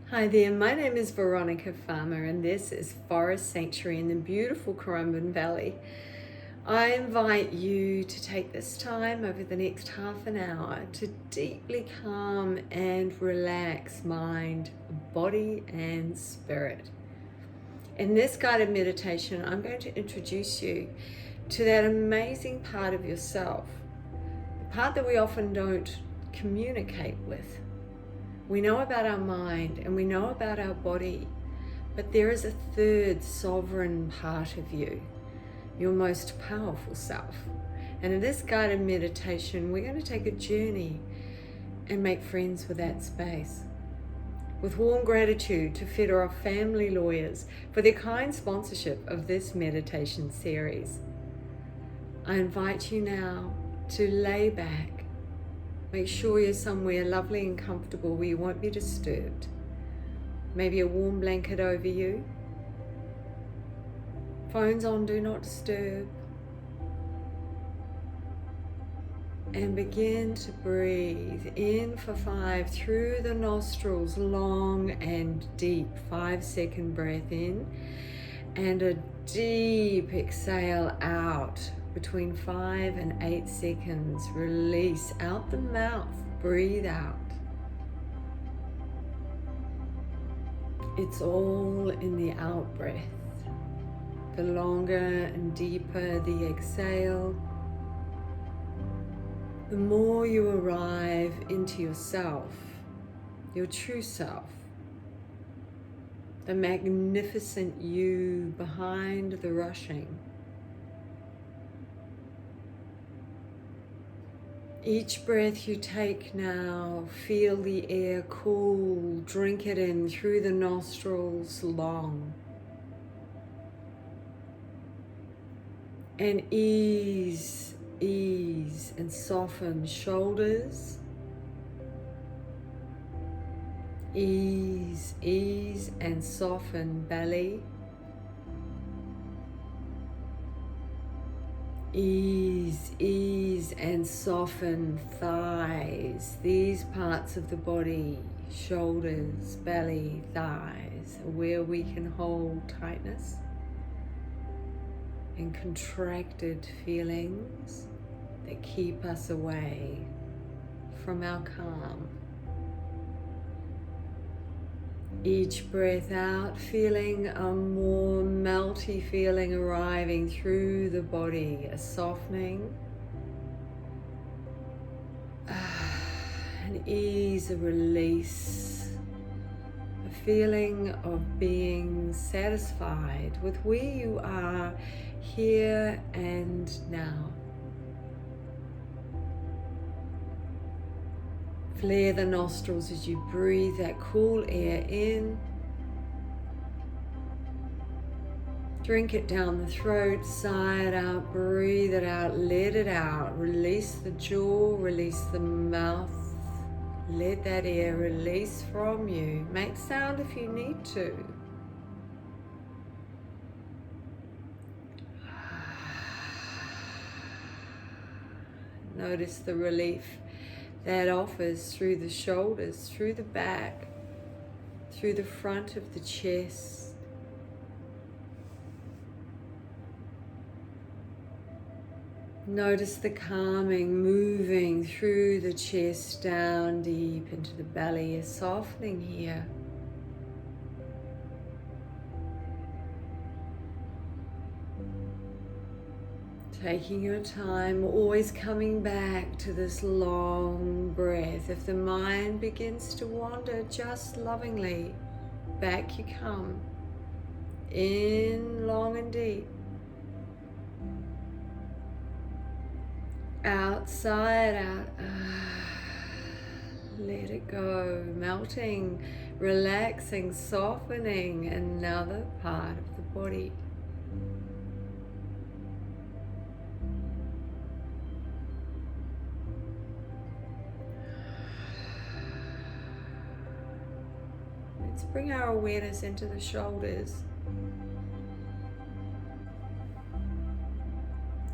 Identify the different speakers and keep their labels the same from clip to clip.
Speaker 1: Hi there, my name is Veronica Farmer and this is Forest Sanctuary in the beautiful Currumbin Valley. I invite you to take this time over the next half an hour to deeply calm and relax mind, body and spirit. In this guided meditation, I'm going to introduce you to that amazing part of yourself, the part that we often don't communicate with. We know about our mind and we know about our body, but there is a third sovereign part of you, your most powerful self. And in this guided meditation, we're going to take a journey and make friends with that space. With warm gratitude to Federal Family Lawyers for their kind sponsorship of this meditation series, I invite you now to lay back. Make sure you're somewhere lovely and comfortable where you won't be disturbed. Maybe a warm blanket over you. Phones on, do not disturb. And begin to breathe in for 5 through the nostrils, long and deep. 5-second breath in and a deep exhale out. Between 5 and 8 seconds, release out the mouth, breathe out. It's all in the out breath. The longer and deeper the exhale, the more you arrive into yourself, your true self, the magnificent you behind the rushing. Each breath you take now, feel the air cool, drink it in through the nostrils long. And ease and soften shoulders. Ease and soften belly. Ease and soften thighs. These parts of the body, shoulders, belly, thighs, are where we can hold tightness and contracted feelings that keep us away from our calm. Each breath out, feeling a more melty feeling arriving through the body, a softening, an ease, a release, a feeling of being satisfied with where you are here and now. Flare the nostrils as you breathe that cool air in. Drink it down the throat, sigh it out, breathe it out, let it out. Release the jaw, release the mouth. Let that air release from you. Make sound if you need to. Notice the relief that offers through the shoulders, through the back, through the front of the chest. Notice the calming moving through the chest, down deep into the belly, a softening here. Taking your time, always coming back to this long breath. If the mind begins to wander, just lovingly, back you come. In long and deep. Outside out. Let it go. Melting, relaxing, softening another part of the body. Let's bring our awareness into the shoulders.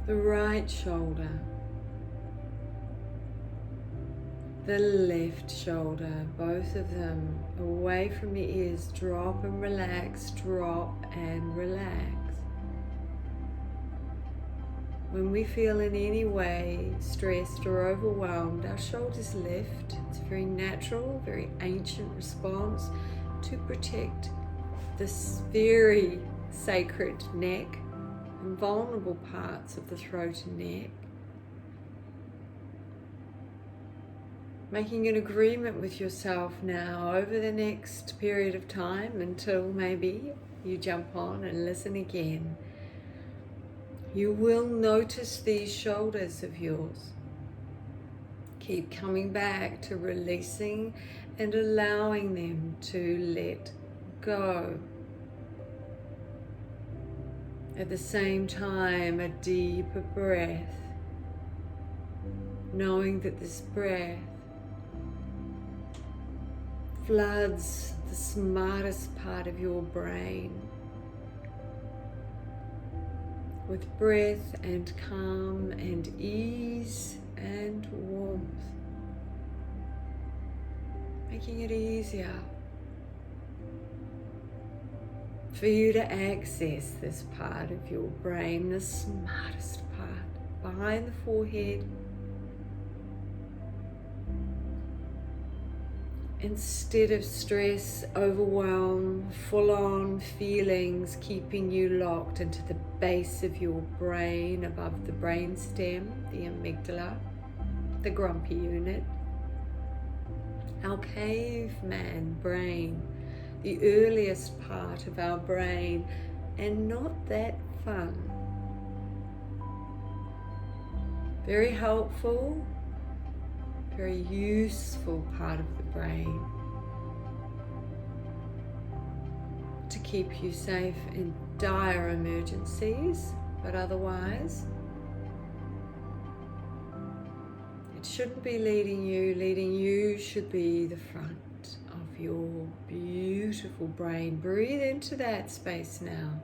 Speaker 1: The right shoulder. the left shoulder, both of them away from the ears. Drop and relax, drop and relax. When we feel in any way stressed or overwhelmed, our shoulders lift. It's a very natural, very ancient response to protect this very sacred neck and vulnerable parts of the throat and neck. Making an agreement with yourself now over the next period of time until maybe you jump on and listen again. You will notice these shoulders of yours. Keep coming back to releasing and allowing them to let go. At the same time, a deeper breath, knowing that this breath floods the smartest part of your brain with breath and calm and ease and warmth, making it easier for you to access this part of your brain, the smartest part, behind the forehead. Instead of stress, overwhelm, full-on feelings keeping you locked into the base of your brain, above the brain stem, the amygdala, the grumpy unit, our caveman brain, the earliest part of our brain, and not that fun. Very helpful, very useful part of the brain to keep you safe in dire emergencies, but otherwise it shouldn't be leading you. Leading you should be the front of your beautiful brain. Breathe into that space now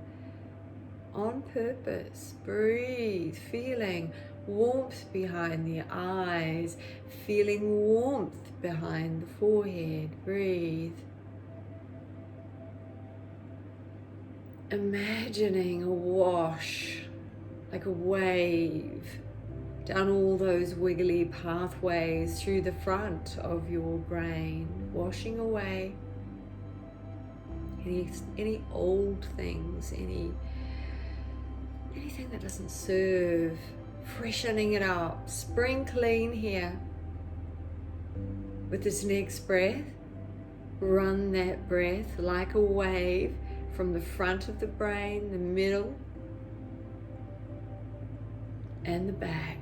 Speaker 1: on purpose. Breathe, feeling warmth behind the eyes, feeling warmth behind the forehead. Breathe. Imagining a wash, like a wave, down all those wiggly pathways through the front of your brain, washing away any old things, anything that doesn't serve, freshening it up, spring clean here. With this next breath, run that breath like a wave from the front of the brain, the middle, and the back,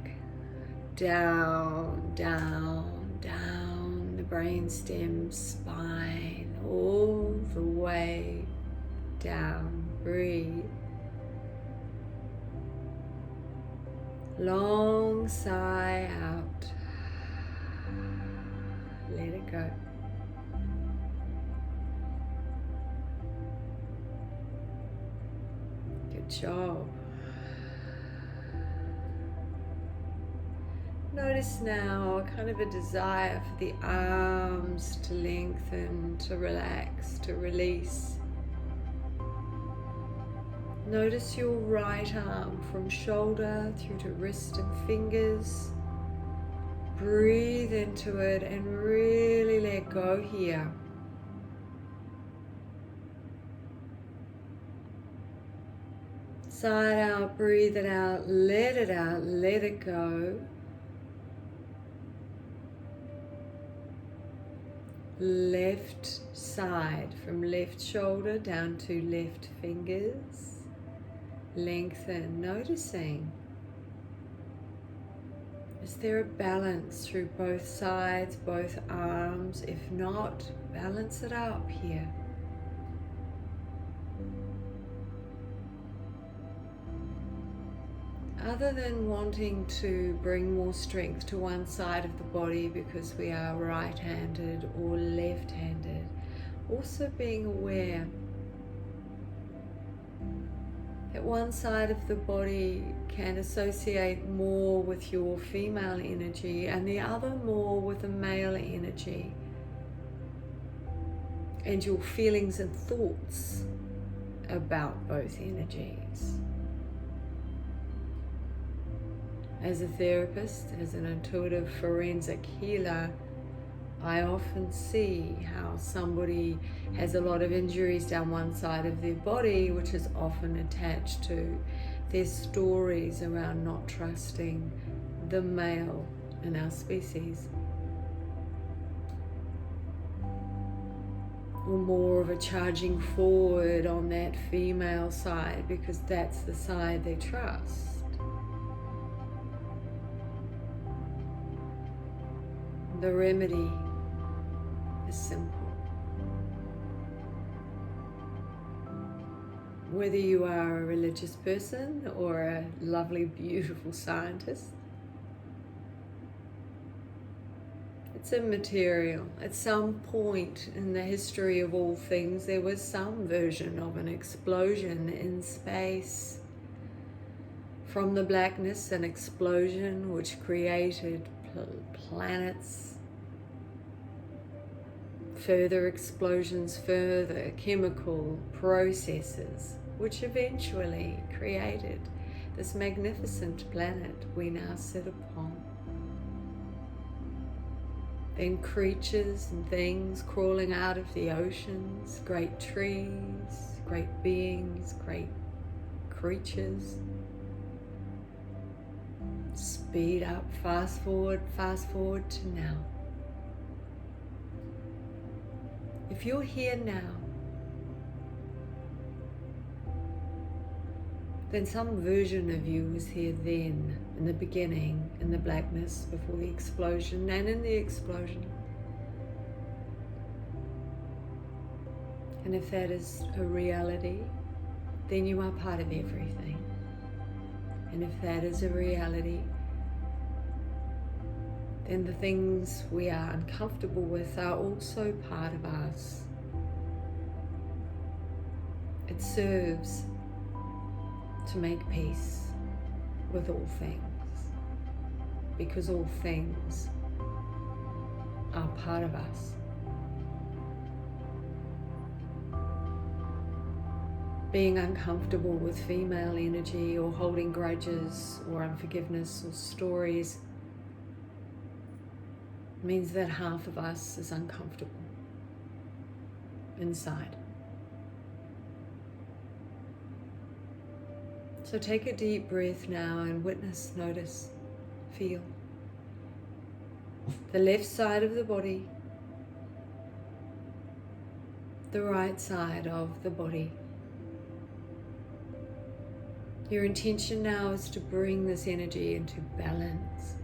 Speaker 1: down, down, down the brainstem, spine, all the way down. Breathe. Long sigh out. Let it go. Good job. Notice now kind of a desire for the arms to lengthen, to relax, to release. Notice your right arm from shoulder through to wrist and fingers. Breathe into it and really let go here. Side out, breathe it out, let it go. Left side, from left shoulder down to left fingers. Lengthen, noticing, is there a balance through both sides, both arms? If not, balance it up here. Other than wanting to bring more strength to one side of the body because we are right-handed or left-handed, also being aware that one side of the body can associate more with your female energy and the other more with the male energy, and your feelings and thoughts about both energies. As a therapist, as an intuitive forensic healer, I often see how somebody has a lot of injuries down one side of their body, which is often attached to their stories around not trusting the male in our species, or more of a charging forward on that female side because that's the side they trust. The remedy is simple. Whether you are a religious person or a lovely, beautiful scientist, it's immaterial. At some point in the history of all things, there was some version of an explosion in space. From the blackness, an explosion which created planets, further explosions, further chemical processes, which eventually created this magnificent planet we now sit upon. Then creatures and things crawling out of the oceans, great trees, great beings, great creatures. Speed up, fast forward to now. If you're here now, then some version of you was here then, in the beginning, in the blackness, before the explosion, and in the explosion. And if that is a reality, then you are part of everything. And if that is a reality, then the things we are uncomfortable with are also part of us. It serves to make peace with all things, because all things are part of us. Being uncomfortable with female energy or holding grudges or unforgiveness or stories means that half of us is uncomfortable inside. So take a deep breath now and witness, notice, feel the left side of the body, the right side of the body. Your intention now is to bring this energy into balance.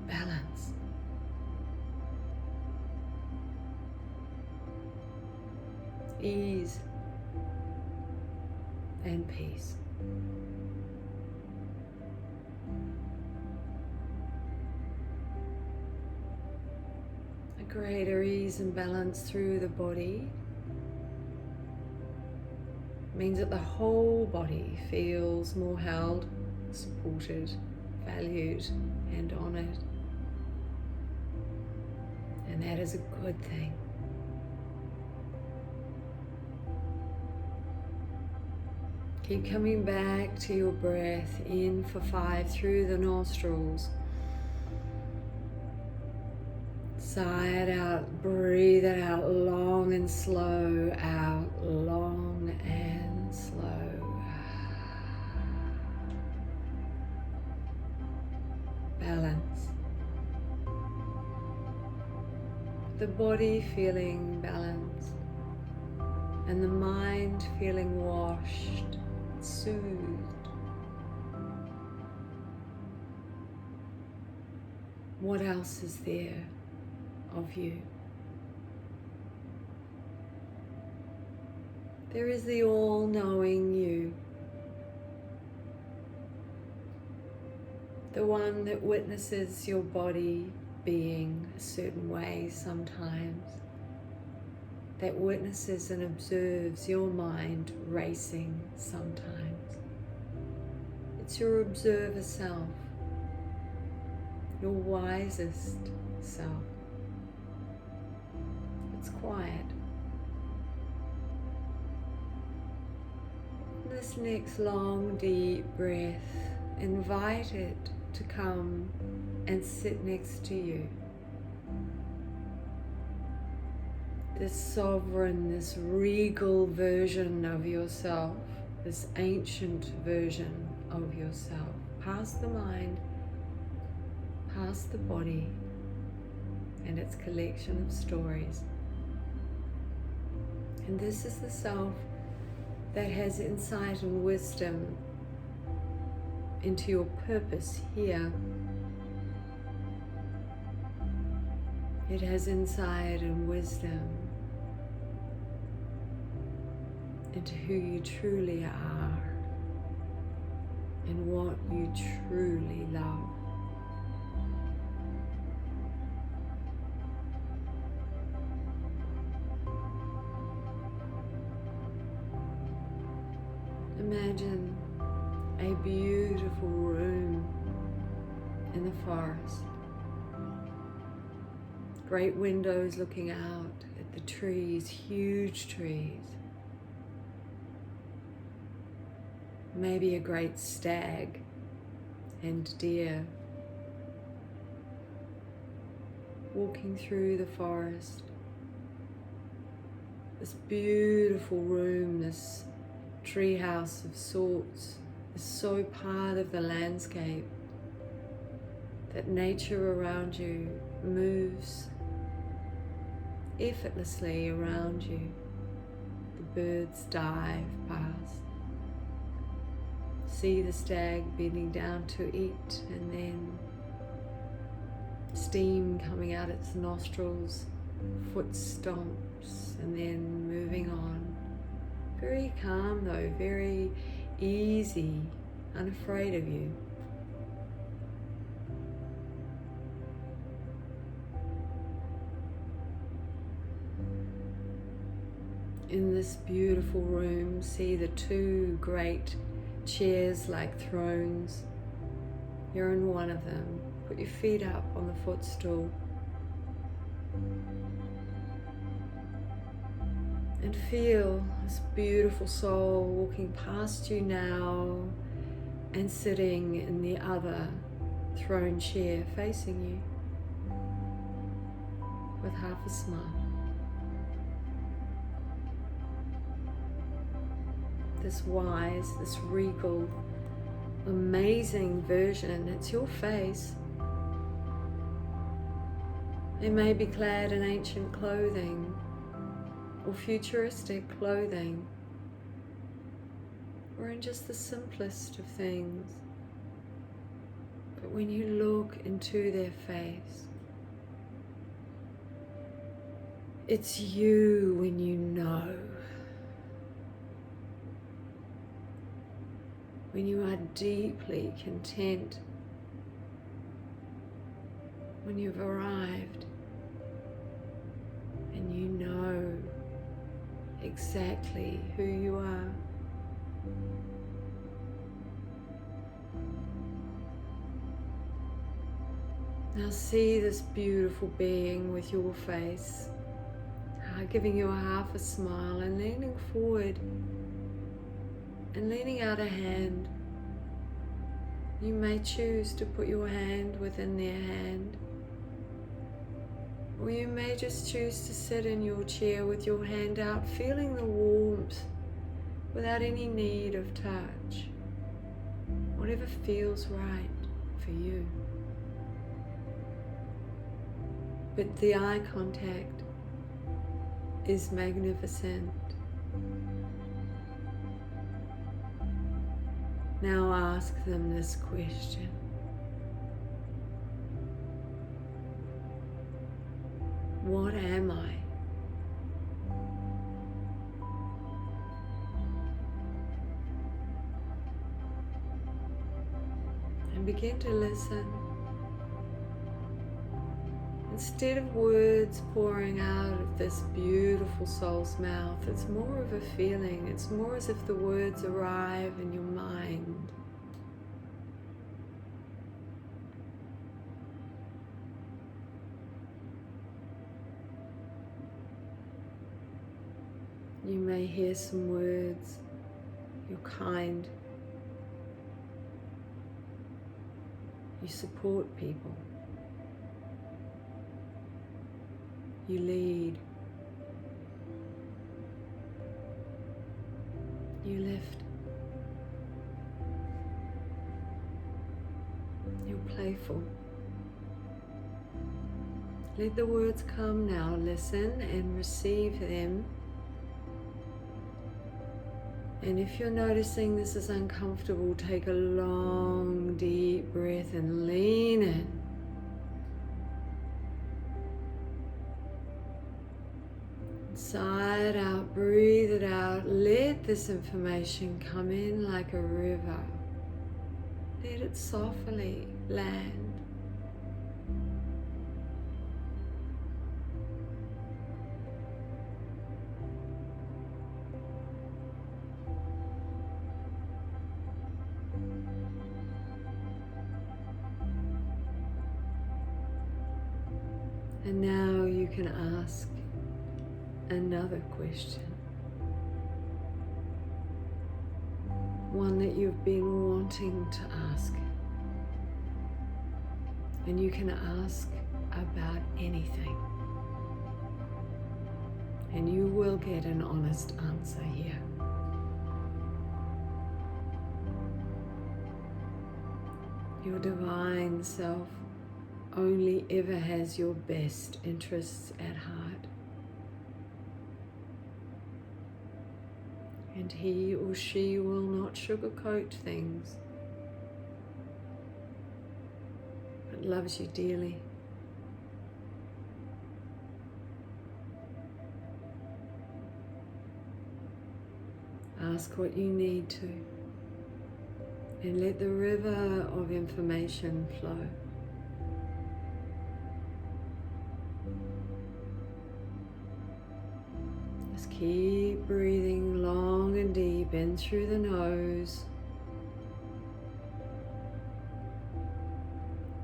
Speaker 1: Balance. Ease and peace. A greater ease and balance through the body means that the whole body feels more held, supported, valued, and honored. And that is a good thing. Keep coming back to your breath, in for 5 through the nostrils. Sigh it out, breathe it out long and slow, out long and slow. Balance. The body feeling balanced and the mind feeling washed, soothed. What else is there of you? There is the all-knowing you, the one that witnesses your body being a certain way sometimes, that witnesses and observes your mind racing sometimes. It's your observer self, your wisest self. It's quiet. This next long, deep breath, invite it to come and sit next to you. This sovereign, this regal version of yourself, this ancient version of yourself, past the mind, past the body, and its collection of stories. And this is the self that has insight and wisdom into your purpose here. It has insight and wisdom into who you truly are and what you truly love. Imagine a beautiful room in the forest. Great windows looking out at the trees, huge trees. Maybe a great stag and deer walking through the forest. This beautiful room, this treehouse of sorts, is so part of the landscape that nature around you moves effortlessly around you. The birds dive past. See the stag bending down to eat, and then steam coming out its nostrils, foot stomps, and then moving on. Very calm though, very easy, unafraid of you. In this beautiful room, see the two great chairs like thrones. You're in one of them. Put your feet up on the footstool. And feel this beautiful soul walking past you now and sitting in the other throne chair facing you with half a smile. This wise, this regal, amazing version, it's your face. It may be clad in ancient clothing or futuristic clothing, or in just the simplest of things. But when you look into their face, it's you when you know. When you are deeply content, when you've arrived and you know exactly who you are. Now see this beautiful being with your face, giving you a half a smile and leaning forward and leaning out a hand. You may choose to put your hand within their hand, or you may just choose to sit in your chair with your hand out, feeling the warmth without any need of touch. Whatever feels right for you. But the eye contact is magnificent. Now ask them this question. What am I? And begin to listen Instead of words pouring out of this beautiful soul's mouth, it's more of a feeling. It's more as if the words arrive in your mind. You may hear some words. You're kind. You support people. You lead. You lift. You're playful. Let the words come now. Listen and receive them. And if you're noticing this is uncomfortable, take a long, deep breath and lean in. Sigh it out, breathe it out. Let this information come in like a river. Let it softly land. And now you can ask another question. One that you've been wanting to ask. And you can ask about anything. And you will get an honest answer here. Your divine self only ever has your best interests at heart. And he or she will not sugarcoat things, but loves you dearly. Ask what you need to, and let the river of information flow. Keep breathing long and deep in through the nose.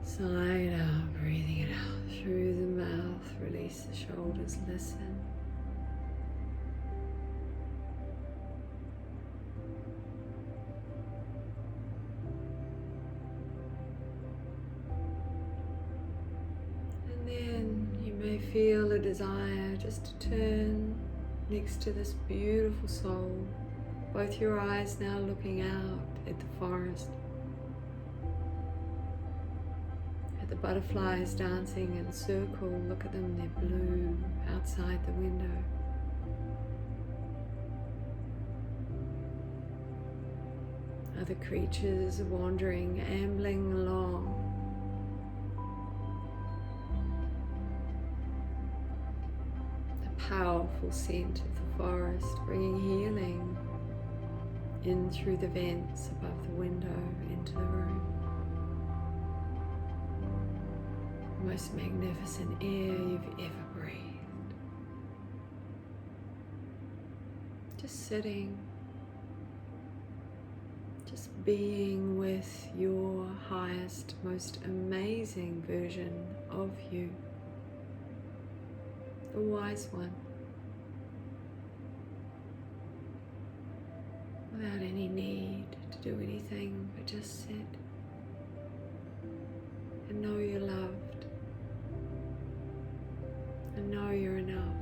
Speaker 1: Sigh it out, breathing it out through the mouth. Release the shoulders, listen. And then you may feel a desire just to turn next to this beautiful soul, both your eyes now looking out at the forest, at the butterflies dancing in a circle. Look at them, they're blue outside the window. Other creatures wandering, ambling along. Powerful scent of the forest, bringing healing in through the vents above the window into the room. Most magnificent air you've ever breathed. Just sitting, just being with your highest, most amazing version of you. The wise one, without any need to do anything but just sit and know you're loved and know you're enough.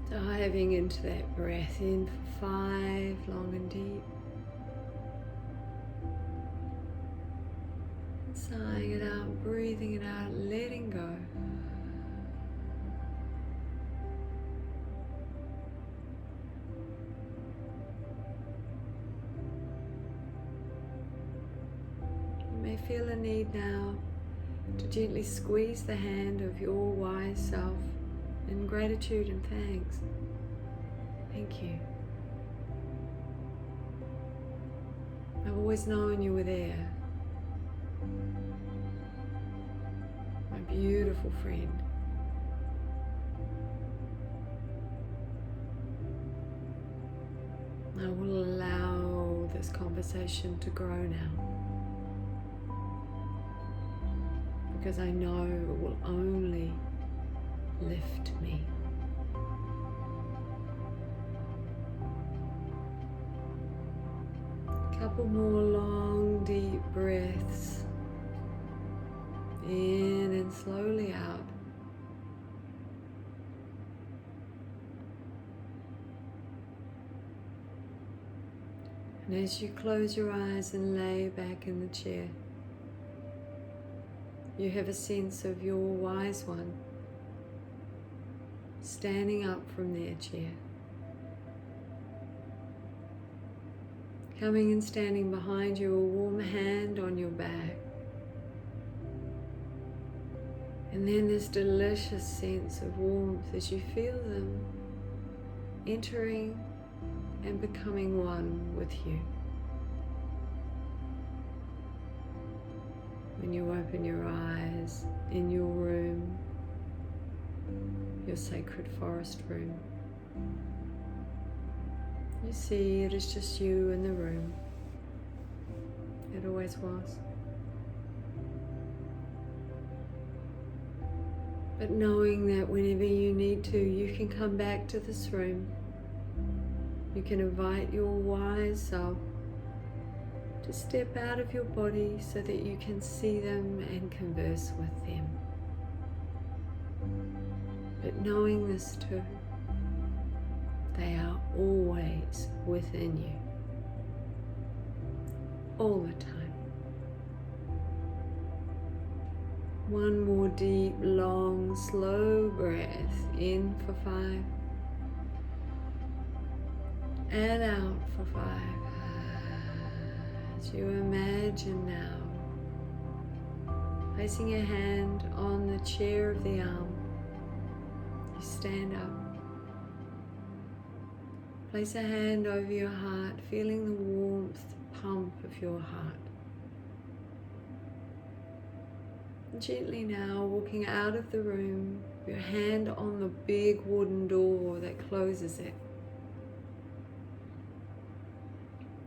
Speaker 1: Diving into that breath in for 5, long and deep. Sighing it out, breathing it out, letting go. You may feel a need now to gently squeeze the hand of your wise self in gratitude and thanks. Thank you. I've always known you were there. My beautiful friend. I will allow this conversation to grow now, because I know it will only lift me. A couple more long, deep breaths in and slowly out. And as you close your eyes and lay back in the chair, you have a sense of your wise one standing up from their chair, coming and standing behind you, a warm hand on your back, and then this delicious sense of warmth as you feel them entering and becoming one with you. When you open your eyes in your room, your sacred forest room, you see it is just you in the room. It always was. But knowing that whenever you need to, you can come back to this room. You can invite your wise self to step out of your body so that you can see them and converse with them. But knowing this too, they are always within you, all the time. One more deep, long, slow breath in for 5. And out for 5. As you imagine now, placing your hand on the chair of the arm, you stand up. Place a hand over your heart, feeling the warmth pump of your heart. Gently now, walking out of the room, your hand on the big wooden door that closes it.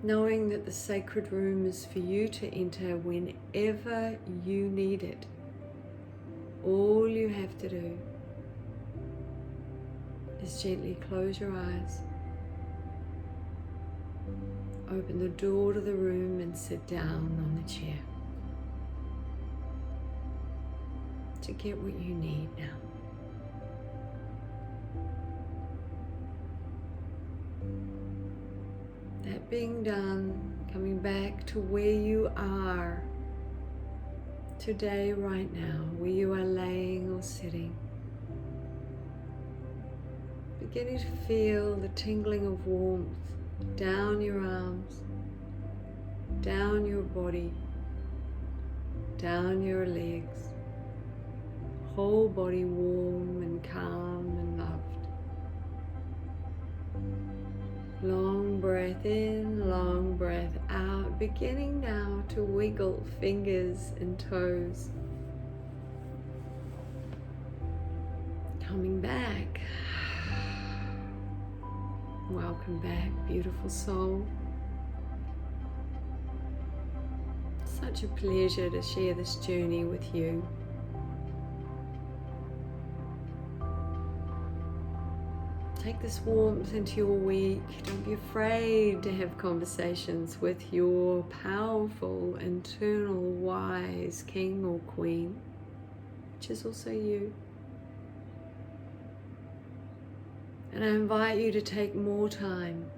Speaker 1: Knowing that the sacred room is for you to enter whenever you need it. All you have to do is gently close your eyes, open the door to the room and sit down on the chair to get what you need now. That being done, coming back to where you are today, right now, where you are laying or sitting. Beginning to feel the tingling of warmth down your arms, down your body, down your legs, whole body warm and calm and loved. Long breath in, long breath out, beginning now to wiggle fingers and toes. Coming back. Welcome back, beautiful soul. Such a pleasure to share this journey with you. Take this warmth into your week. Don't be afraid to have conversations with your powerful, internal, wise king or queen, which is also you. And I invite you to take more time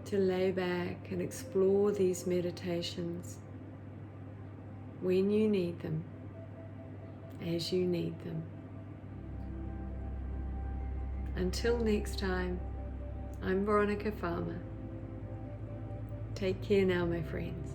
Speaker 1: to lay back and explore these meditations when you need them, as you need them. Until next time, I'm Veronica Farmer. Take care now, my friends.